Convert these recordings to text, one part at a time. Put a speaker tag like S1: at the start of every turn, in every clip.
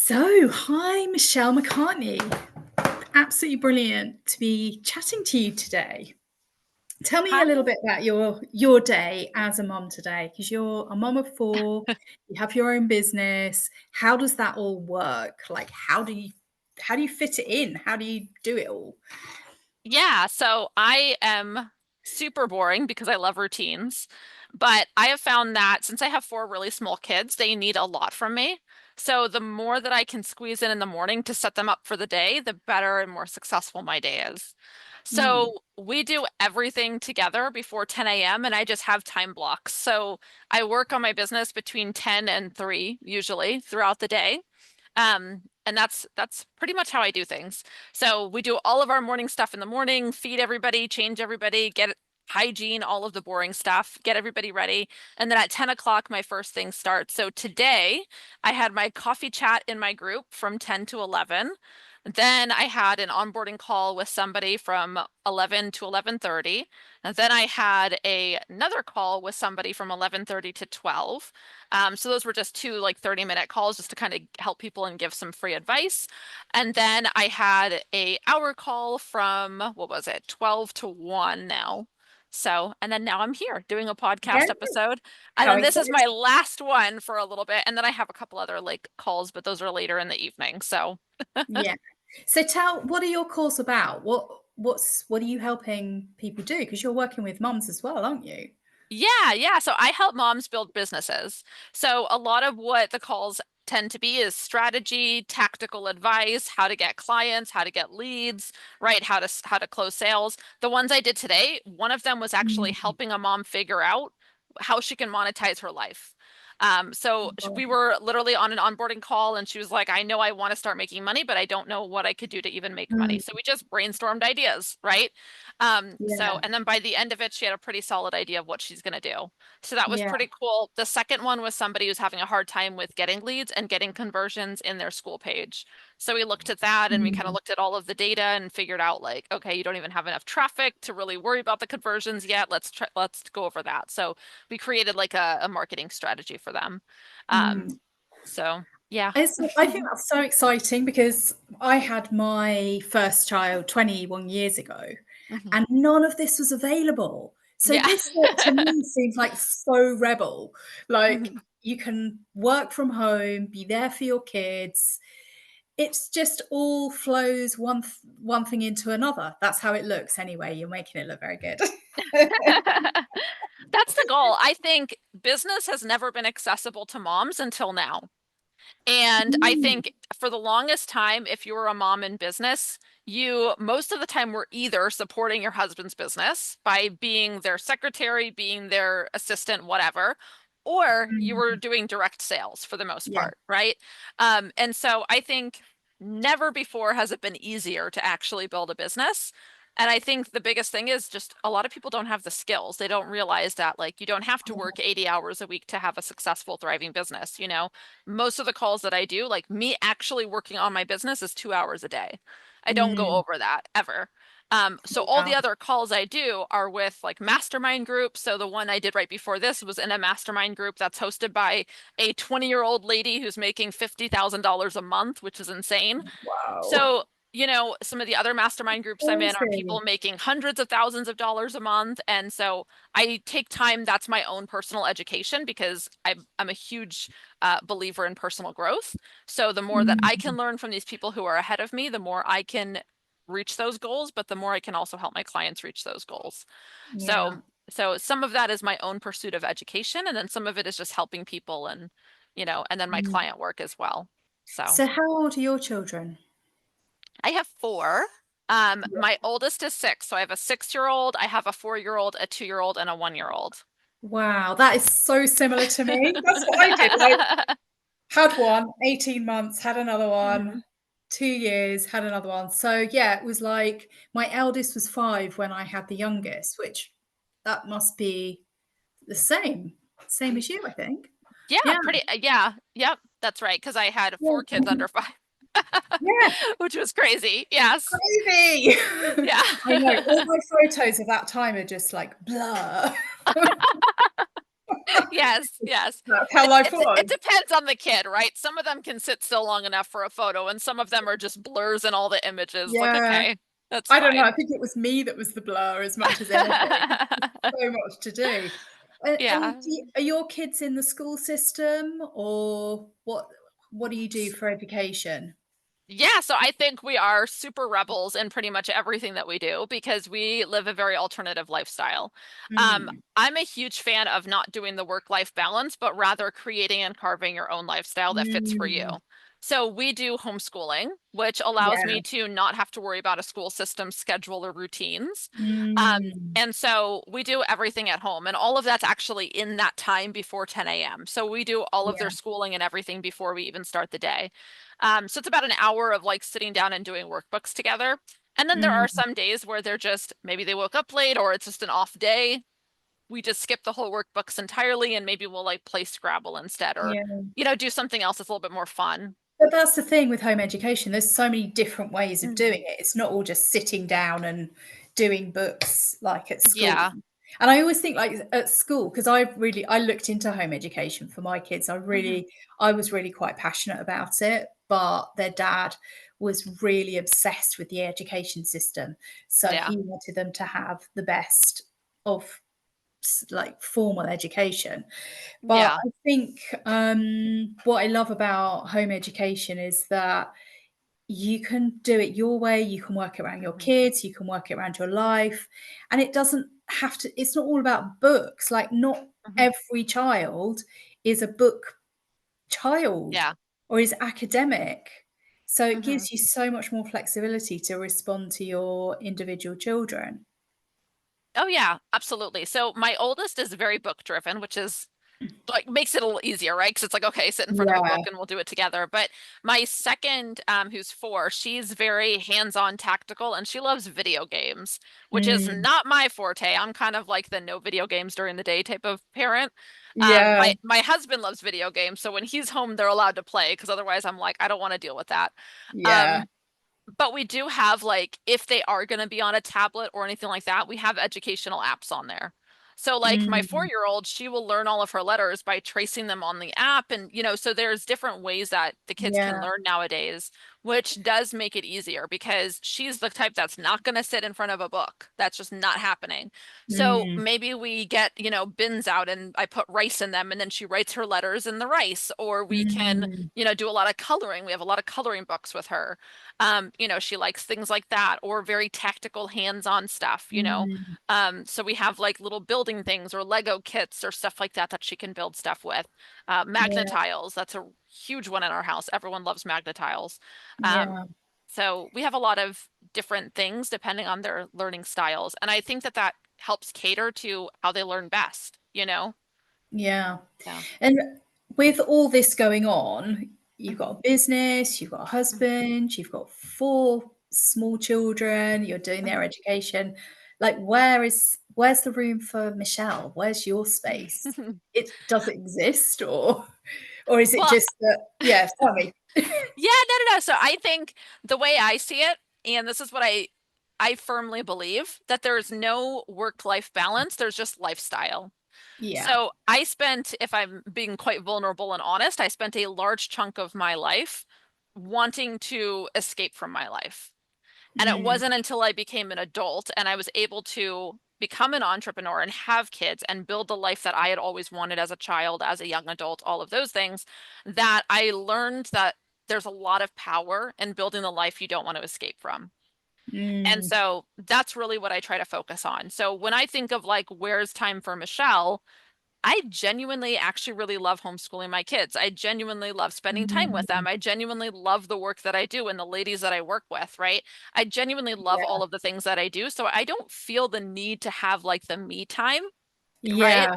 S1: Hi, Michelle McCartney. Absolutely brilliant to be chatting to you today. Tell me a
S2: Hi.
S1: little bit about your day as a mom today, because you're a mom of four, you have your own business. How does that all work? Like, how do you fit it in? How do you do it all?
S2: Yeah, so I am super boring because I love routines, but I have found that since I have four really small kids, they need a lot from me. So the more that I can squeeze in the morning to set them up for the day, the better and more successful my day is.
S1: Mm.
S2: So we do everything together before 10 a.m. and I just have time blocks. So I work on my business between 10 and 3 usually throughout the day. And that's pretty much how I do things. So we do all of our morning stuff in the morning, feed everybody, change everybody, get hygiene, all of the boring stuff, get everybody ready. And then at 10 o'clock, my first thing starts. So today I had my coffee chat in my group from 10 to 11. Then I had an onboarding call with somebody from 11 to 11:30. And then I had another call with somebody from 11:30 to 12. So those were just two like 30-minute calls just to kind of help people and give some free advice. And then I had a hour call from, what was it, 12 to 1 now. So, and then now I'm here doing a
S1: Yeah,
S2: podcast episode. And
S1: how
S2: then this is
S1: exciting.
S2: my last one for a little bit. And then I have a couple other like calls, but those are later in the evening. So,
S1: Yeah. So what are your calls about? What are you helping people do? Because you're working with moms as well, aren't you?
S2: yeah. So I help moms build businesses. So a lot of what the calls tend to be is strategy, tactical advice, how to get clients, how to get leads, right? How to close sales. The ones I did today, one of them was actually
S1: Mm.
S2: helping a mom figure out how she can monetize her life. We were literally on an onboarding call and she was like, I know I want to start making money, but I don't know what I could do to even make money.
S1: Mm.
S2: So we just brainstormed ideas, right?
S1: Yeah.
S2: And then by the end of it, she had a pretty solid idea of what she's going to do. So that was
S1: Yeah.
S2: pretty cool. The second one was somebody who's having a hard time with getting leads and getting conversions in their school page. So we looked at that and we kind of
S1: Mm.
S2: looked at all of the data and figured out like, okay, you don't even have enough traffic to really worry about the conversions yet. Let's go over that. So we created like a marketing strategy for them. Um,
S1: Mm.
S2: so yeah.
S1: I think that's so exciting because I had my first child 21 years ago
S2: Mhm.
S1: and none of this was available. So
S2: Yeah.
S1: this to me seems like so rebel. Like
S2: Mhm.
S1: you can work from home, be there for your kids. It's just all flows one thing into another. That's how it looks anyway. You're making it look very good.
S2: That's the goal. I think business has never been accessible to moms until now. And I
S1: Mm.
S2: think for the longest time, if you were a mom in business, you most of the time were either supporting your husband's business by being their secretary, being their assistant, whatever, or you were
S1: Mm.
S2: doing direct sales for the most
S1: Yeah.
S2: part, right? And so I think never before has it been easier to actually build a business. And I think the biggest thing is just a lot of people don't have the skills. They don't realize that like you don't have to work 80 hours a week to have a successful, thriving business, you know? Most of the calls that I do, like me actually working on my business is 2 hours a day. I don't go
S1: Mm.
S2: over that ever. So all the
S1: Wow.
S2: other calls I do are with like mastermind groups. So the one I did right before this was in a mastermind group that's hosted by a 20-year-old lady who's making $50,000 a month, which is insane.
S1: Wow.
S2: So, some of the other mastermind groups I'm in are people
S1: Crazy.
S2: making hundreds of thousands of dollars a month. And so I take time, that's my own personal education because I'm a huge believer in personal growth. So the more that I
S1: Mm.
S2: can learn from these people who are ahead of me, the more I can reach those goals, but the more I can also help my clients reach those goals.
S1: Yeah.
S2: So some of that is my own pursuit of education, and then some of it is just helping people and then my
S1: Mm.
S2: client work as well. So
S1: So how old are your children?
S2: I have four.
S1: Yeah.
S2: My oldest is 6, so I have a 6-year-old, I have a 4-year-old, a 2-year-old, and a 1-year-old.
S1: Wow, that is so similar to me. That's what I did. Like, had one, 18 months, had another one,
S2: Mhm.
S1: 2 years, had another one. So yeah, it was like my eldest was 5 when I had the youngest, which that must be the same as you, I think.
S2: Yeah,
S1: Yeah.
S2: yeah, yep, that's right, because I had
S1: Yeah.
S2: 4 kids under 5,
S1: Yeah.
S2: which was crazy. Yes.
S1: Crazy.
S2: Yeah.
S1: I know. All my photos of that time are just like blur.
S2: Yes, yes.
S1: That's how life
S2: It
S1: was.
S2: depends on the kid, right? Some of them can sit still long enough for a photo, and some of them are just blurs in all the images. Like,
S1: Yeah.
S2: okay, that's
S1: I don't know, I
S2: fine.
S1: think it was me that was the blur as much as anything. There's so much to do. And
S2: Yeah.
S1: are your kids in the school system, or what do you do for education?
S2: Yeah, so I think we are super rebels in pretty much everything that we do because we live a very alternative lifestyle.
S1: Mm.
S2: I'm a huge fan of not doing the work-life balance, but rather creating and carving your own lifestyle that fits for you.
S1: Mm.
S2: So we do homeschooling, which allows
S1: Yeah.
S2: me to not have to worry about a school system schedule or routines.
S1: Mm.
S2: And so we do everything at home, and all of that's actually in that time before 10 a.m. So we do all of their
S1: Yeah.
S2: schooling and everything before we even start the day. So it's about an hour of like sitting down and doing workbooks together. And then there are
S1: Mm.
S2: some days where they're just maybe they woke up late or it's just an off day. We just skip the whole workbooks entirely and maybe we'll like play Scrabble instead or,
S1: Yeah.
S2: do something else that's a little bit more fun.
S1: But that's the thing with home education. There's so many different ways of
S2: Mm.
S1: doing it. It's not all just sitting down and doing books like at school.
S2: Yeah.
S1: And I always think like at school, because I looked into home education for my kids.
S2: Hmm.
S1: I was really quite passionate about it, but their dad was really obsessed with the education system. So
S2: Yeah.
S1: he wanted them to have the best of like formal education. But
S2: Yeah.
S1: I think what I love about home education is that you can do it your way, you can work it around your
S2: Hmm.
S1: kids, you can work it around your life, and it doesn't have to, it's not all about books. Like, not
S2: Hmm.
S1: every child is a book child
S2: Yeah.
S1: or is academic. So it
S2: Hmm.
S1: gives you so much more flexibility to respond to your individual children.
S2: Oh yeah, absolutely. So my oldest is very book driven, which is like makes it a little easier, right? Because it's like, okay, sit in front of a
S1: Yeah.
S2: book and we'll do it together. But my second, who's 4, she's very hands-on tactical and she loves video games, which is
S1: Mm.
S2: not my forte. I'm kind of like the no video games during the day type of parent.
S1: Yeah.
S2: My husband loves video games, so when he's home, they're allowed to play because otherwise I'm like, I don't want to deal with that.
S1: Yeah.
S2: Um, but we do have like if they are going to be on a tablet or anything like that, we have educational apps on there. So like my
S1: Mm.
S2: 4-year-old, she will learn all of her letters by tracing them on the app and so there's different ways that the kids can
S1: Yeah.
S2: learn nowadays, which does make it easier because she's the type that's not going to sit in front of a book. That's just not happening. So
S1: Mm.
S2: maybe we get, bins out and I put rice in them and then she writes her letters in the rice or we can,
S1: Mm.
S2: do a lot of coloring. We have a lot of coloring books with her. She likes things like that or very tactical hands-on stuff.
S1: Mm.
S2: So we have like little building things or Lego kits or stuff like that that she can build stuff with.
S1: Yeah.
S2: Magnetiles, that's a huge one in our house. Everyone loves magnetiles. Um,
S1: Yeah.
S2: so we have a lot of different things depending on their learning styles. And I think that that helps cater to how they learn best.
S1: Yeah.
S2: Yeah.
S1: And with all this going on, you've got a business, you've got a husband, you've got 4 small children, you're doing their education. Like, where's the room for Michelle? Where's your space? Does it exist, or is it
S2: Well,
S1: just that, yeah, tell me.
S2: yeah, no. So I think the way I see it, and this is what I firmly believe, that there's no work-life balance, there's just lifestyle.
S1: Yeah.
S2: So I spent, if I'm being quite vulnerable and honest, I spent a large chunk of my life wanting to escape from my life. And it
S1: Mm.
S2: wasn't until I became an adult and I was able to become an entrepreneur and have kids and build the life that I had always wanted as a child, as a young adult, all of those things, that I learned that there's a lot of power in building the life you don't want to escape from. And
S1: Mm.
S2: so that's really what I try to focus on. So when I think of like, where's time for Michelle? I genuinely actually really love homeschooling my kids. I genuinely love spending time with
S1: Mm.
S2: them. I genuinely love the work that I do and the ladies that I work with, right? I genuinely love
S1: Yeah.
S2: all of the things that I do. So I don't feel the need to have like the me time, right?
S1: Yeah.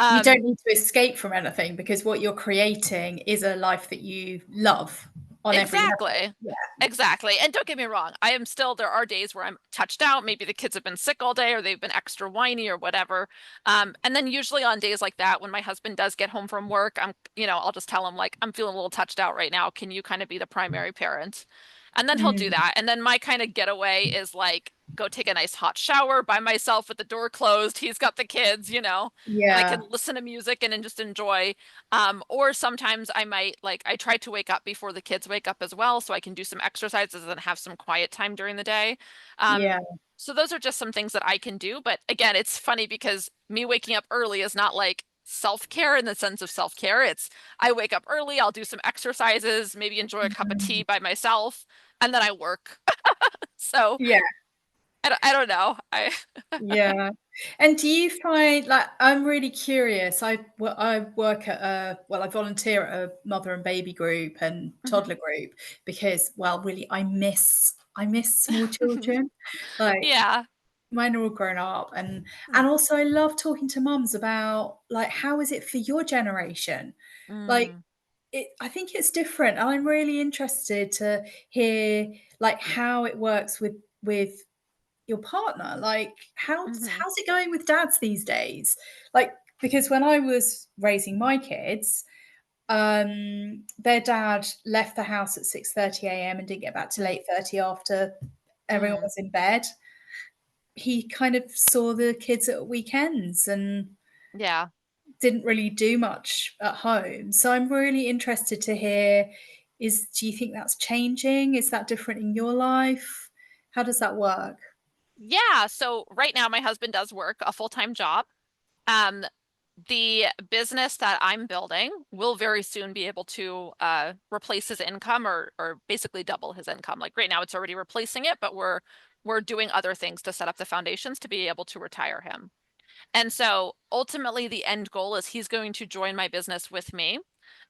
S1: You don't
S2: Um,
S1: need to escape from anything because what you're creating is a life that you love on every level.
S2: exactly.
S1: Yeah.
S2: Exactly. And don't get me wrong, there are days where I'm touched out. Maybe the kids have been sick all day or they've been extra whiny or whatever. And then usually on days like that, when my husband does get home from work, I'll just tell him like, I'm feeling a little touched out right now. Can you kind of be the primary parent? And then he'll do
S1: Mm.
S2: that. And then my kind of getaway is like go take a nice hot shower by myself with the door closed. He's got the kids, and I can
S1: Yeah.
S2: listen to music and just enjoy. Or sometimes I might like I try to wake up before the kids wake up as well, so I can do some exercises and have some quiet time during the day.
S1: Yeah.
S2: So those are just some things that I can do. But again, it's funny because me waking up early is not like self-care in the sense of self-care. It's I wake up early, I'll do some exercises, maybe enjoy a cup of tea
S1: Mm.
S2: by myself, and then I work. So
S1: Yeah.
S2: I don't know. I
S1: Yeah. And do you find like I'm really curious. I work at I volunteer at a mother and baby group and
S2: Mhm.
S1: toddler group because well really I miss small children. Like
S2: Yeah.
S1: mine are all grown up
S2: Mm.
S1: and also I love talking to mums about like how is it for your generation? Like
S2: Mm.
S1: I think it's different. I'm really interested to hear like how it works with your partner. Like
S2: Mhm.
S1: how's it going with dads these days? Like because when I was raising my kids, their dad left the house at 6:30 a.m. and didn't get back till
S2: Mm.
S1: 8:30 after everyone
S2: Mm.
S1: was in bed. He kind of saw the kids at weekends and
S2: Yeah.
S1: didn't really do much at home. So I'm really interested to hear do you think that's changing? Is that different in your life? How does that work?
S2: Yeah. So right now my husband does work a full-time job. Um, the business that I'm building will very soon be able to replace his income or basically double his income. Like right now it's already replacing it, but we're doing other things to set up the foundations to be able to retire him. And so ultimately, the end goal is he's going to join my business with me.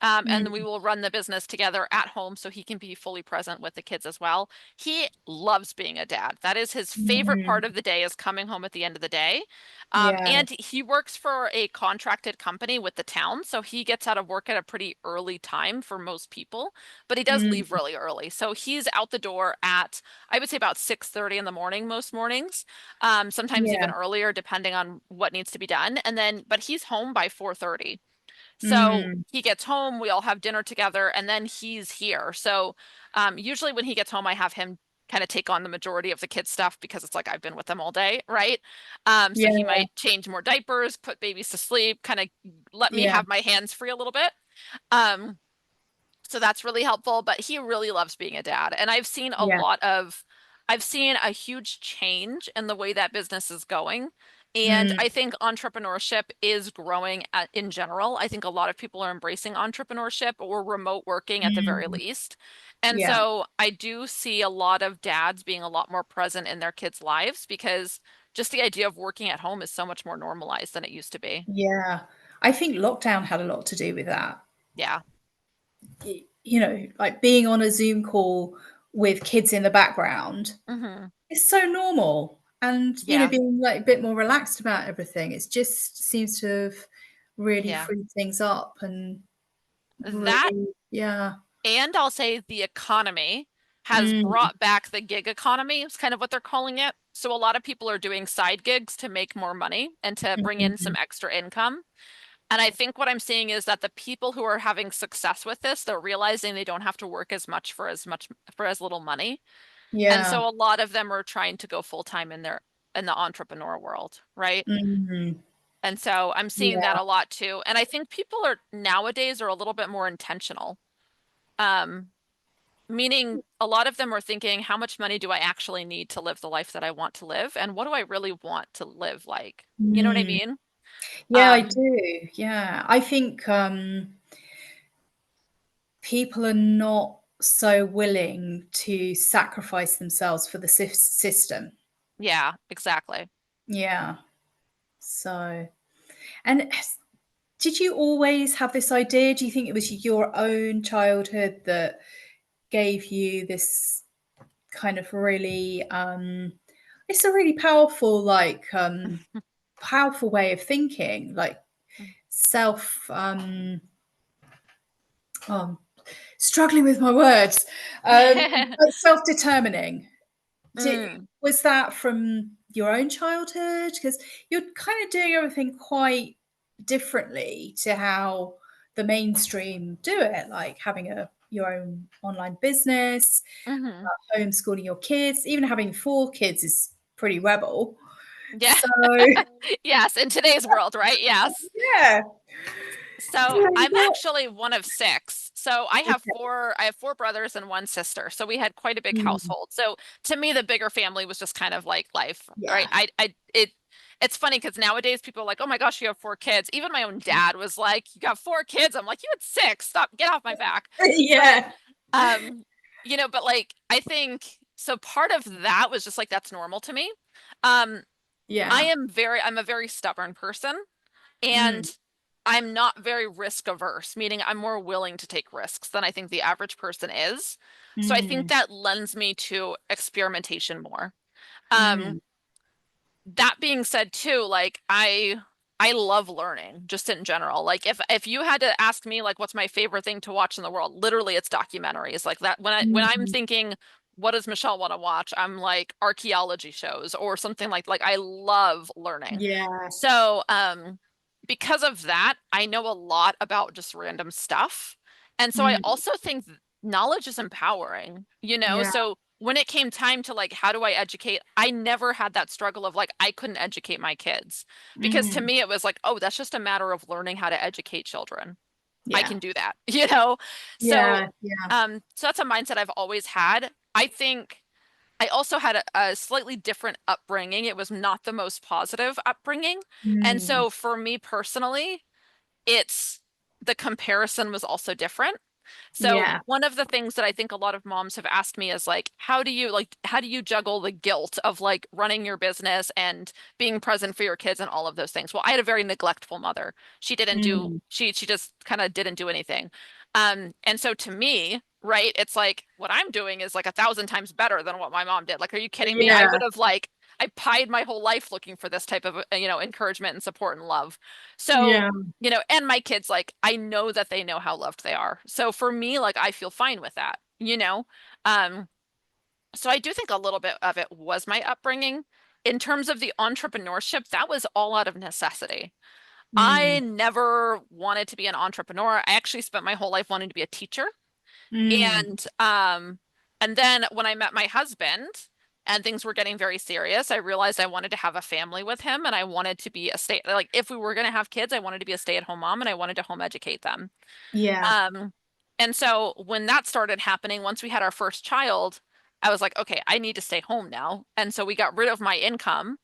S2: And then we
S1: Mm,
S2: will run the business together at home so he can be fully present with the kids as well. He loves being a dad. That is his favorite part
S1: mm,
S2: of the day is coming home at the end of the day.
S1: yeah.
S2: And he works for a contracted company with the town. So he gets out of work at a pretty early time for most people, but he does leave
S1: Mm,
S2: really early. So he's out the door at, I would say about 6:30 in the morning most mornings, sometimes even
S1: yeah.
S2: earlier, depending on what needs to be done. And then, but he's home by 4:30. So
S1: Mm,
S2: he gets home, we all have dinner together, and then he's here. So usually when he gets home, I have him kind of take on the majority of the kids' stuff because it's like I've been with them all day, right? So he
S1: yeah,
S2: might change more diapers, put babies to sleep, kind of let me
S1: yeah,
S2: have my hands free a little bit. Um, so that's really helpful, but he really loves being a dad. And
S1: yeah.
S2: I've seen a huge change in the way that business is going. And
S1: Mm,
S2: I think entrepreneurship is growing in general. I think a lot of people are embracing entrepreneurship or remote working at the very
S1: mm,
S2: least. And
S1: yeah,
S2: so I do see a lot of dads being a lot more present in their kids' lives because just the idea of working at home is so much more normalized than it used to be.
S1: yeah. I think lockdown had a lot to do with that.
S2: Yeah.
S1: Like being on a Zoom call with kids in the background
S2: Hmm.
S1: is so normal. And,
S2: Yeah.
S1: being like a bit more relaxed about everything. It just seems to have really
S2: Yeah.
S1: freed things up and
S2: That
S1: really, yeah.
S2: And I'll say the economy has
S1: Mm,
S2: brought back the gig economy, is kind of what they're calling it. So a lot of people are doing side gigs to make more money and to bring in some
S1: mm,
S2: extra income. And I think what I'm seeing is that the people who are having success with this, they're realizing they don't have to work as much for as little money. And
S1: yeah,
S2: so a lot of them are trying to go full time in the entrepreneur world, right?
S1: mm,
S2: And so I'm seeing that
S1: yeah,
S2: a lot too. And I think people are nowadays are a little bit more intentional. Um, Meaning a lot of them are thinking, how much money do I actually need to live the life that I want to live? And what do I really want to live like? You know what I
S1: mm.
S2: mean?
S1: Yeah, I
S2: Um,
S1: do. Yeah. I think, people are not so willing to sacrifice themselves for the system.
S2: yeah, exactly.
S1: Yeah. So, and did you always have this idea? Do you think it was your own childhood that gave you this kind of really, it's a really powerful, like, powerful way of thinking, like self, oh, struggling with my words, like self-determining.
S2: Mm,
S1: Was that from your own childhood? Because you're kind of doing everything quite differently to how the mainstream do it, like having a your own online business,
S2: Hmm.
S1: homeschooling your kids. Even having 4 kids is pretty rebel.
S2: Yeah.
S1: So,
S2: Yes, in today's world, right? Yes.
S1: yeah. So,
S2: So I'm
S1: what
S2: actually one of six. So
S1: okay.
S2: I have four brothers and one sister. So we had quite a big
S1: Mm,
S2: household. So to me, the bigger family was just kind of like life, right?
S1: yeah.
S2: It's funny because nowadays people are like, oh my gosh, you have four kids. Even my own dad was like, you got four kids. I'm like, you had six. Stop, get off my back. But
S1: Yeah.
S2: um, but like I think so part of that was just like that's normal to me. Um,
S1: Yeah.
S2: I'm a very stubborn person.
S1: Mm,
S2: And I'm not very risk averse, meaning I'm more willing to take risks than I think the average person is. So I think
S1: mm,
S2: that lends me to experimentation more. Um,
S1: mm.
S2: that being said too, like I love learning just in general. Like if you had to ask me like what's my favorite thing to watch in the world, literally it's documentaries. Like that when I'm
S1: Mm.
S2: thinking what does Michelle want to watch? I'm like archaeology shows or something like I love learning.
S1: Yeah.
S2: So because of that, I know a lot about just random stuff. And so I
S1: Mm.
S2: also think knowledge is empowering, you know?
S1: Yeah.
S2: So when it came time to like, how do I educate? I never had that struggle of like, I couldn't educate my kids because to
S1: Mm.
S2: me, it was like, oh, that's just a matter of learning how to educate children. I
S1: Yeah.
S2: can do that, you know? So,
S1: Yeah. Yeah.
S2: so that's a mindset I've always had. I think I also had a slightly different upbringing. It was not the most positive upbringing. And
S1: Mm.
S2: so for me personally, it's the comparison was also different. So
S1: Yeah.
S2: one of the things that I think a lot of moms have asked me is like, how do you juggle the guilt of like running your business and being present for your kids and all of those things? Well, I had a very neglectful mother.
S1: Mm.
S2: She just kind of didn't do anything. And so to me, right, it's like what I'm doing is like 1,000 times better than what my mom did. Like, are you kidding me? I
S1: Yeah.
S2: would have like I pied my whole life looking for this type of, encouragement and support and love. So
S1: Yeah.
S2: and my kids, like, I know that they know how loved they are. So for me, like, I feel fine with that, you know? Um, so I do think a little bit of it was my upbringing. In terms of the entrepreneurship, that was all out of necessity. I
S1: Mm.
S2: never wanted to be an entrepreneur. I actually spent my whole life wanting to be a teacher.
S1: Mm.
S2: And then when I met my husband and things were getting very serious, I realized I wanted to have a family with him and I wanted to be like if we were going to have kids, I wanted to be a stay-at-home mom and I wanted to home educate them.
S1: Yeah.
S2: Um, and so when that started happening, once we had our first child, I was like, okay, I need to stay home now. And so we got rid of my income.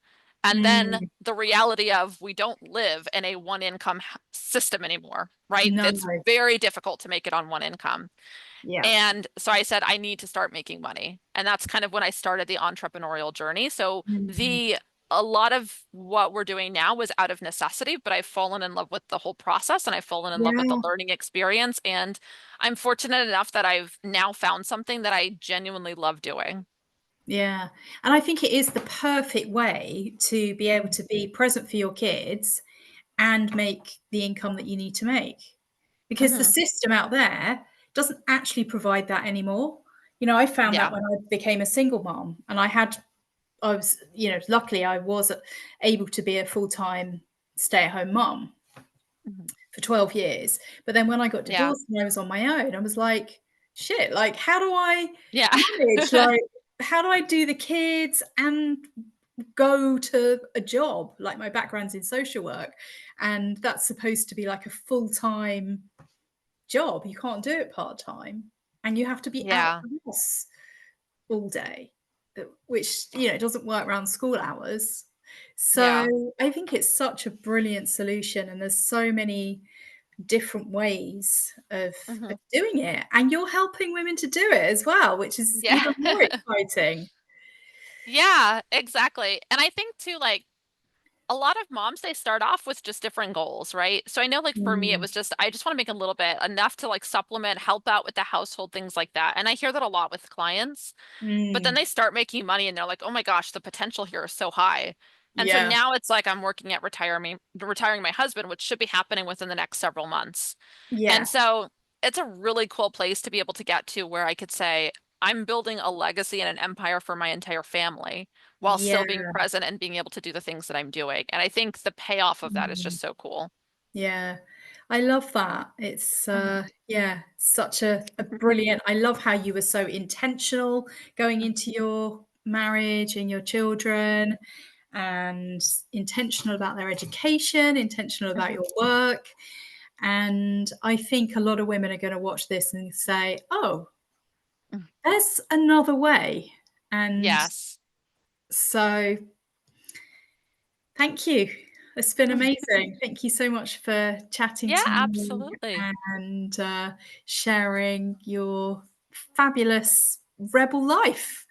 S2: And then
S1: Mm.
S2: the reality of we don't live in a one income system anymore, right?
S1: No.
S2: It's very difficult to make it on one income.
S1: Yeah.
S2: And so I said, I need to start making money. And that's kind of when I started the entrepreneurial journey. So
S1: Mm.
S2: a lot of what we're doing now was out of necessity, but I've fallen in love with the whole process and I've fallen in love with the
S1: Yeah.
S2: learning experience. And I'm fortunate enough that I've now found something that I genuinely love doing.
S1: Yeah. And I think it is the perfect way to be able to be present for your kids and make the income that you need to make. Because the
S2: Hmm.
S1: system out there doesn't actually provide that anymore. I found that
S2: Yeah.
S1: when I became a single mom and I was, luckily I was able to be a full-time stay-at-home mom
S2: Mhm.
S1: for 12 years. But then when I got
S2: Yeah.
S1: divorced and I was on my own, I was like, shit, like how do I
S2: Yeah.
S1: manage? Like, how do I do the kids and go to a job? Like my background's in social work, and that's supposed to be like a full-time job. You can't do it part-time, and you have to be out
S2: Yeah.
S1: the house all day, which, doesn't work around school hours. So
S2: Yeah.
S1: I think it's such a brilliant solution, and there's so many different ways of
S2: Hmm.
S1: doing it, and you're helping women to do it as well, which is
S2: Yeah.
S1: even more exciting.
S2: Yeah, exactly. And I think too, like, a lot of moms, they start off with just different goals, right? So I know like for me, it
S1: Mm,
S2: was just, I just want to make a little bit enough to like supplement, help out with the household, things like that. And I hear that a lot with clients, but then
S1: mm,
S2: they start making money and they're like, oh my gosh, the potential here is so high. And so
S1: yeah,
S2: now it's like I'm working at retiring my husband, which should be happening within the next several months. And
S1: yeah,
S2: so it's a really cool place to be able to get to where I could say, I'm building a legacy and an empire for my entire family while
S1: yeah,
S2: still being present and being able to do the things that I'm doing. And I think the payoff of that is
S1: mm,
S2: just so cool.
S1: yeah. I love that. It's, yeah, such a brilliant I love how you were so intentional going into your marriage and your children, and intentional about their education, intentional about
S2: Mhm.
S1: your work, and I think a lot of women are gonna watch this and say, "Oh,
S2: Mm.
S1: there's another way," and
S2: Yes.
S1: so thank you. It's been amazing. Thank you so much for chatting
S2: Yeah,
S1: to me
S2: absolutely.
S1: and, sharing your fabulous rebel life.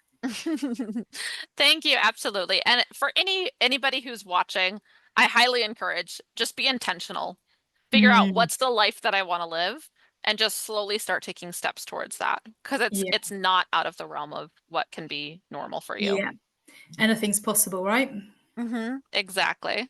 S2: Thank you, absolutely. And for anybody who's watching, I highly encourage just be intentional. Figure out
S1: Mm,
S2: what's the life that I want to live and just slowly start taking steps towards that because
S1: yeah,
S2: it's not out of the realm of what can be normal for you.
S1: yeah. Anything's possible, right?
S2: Exactly.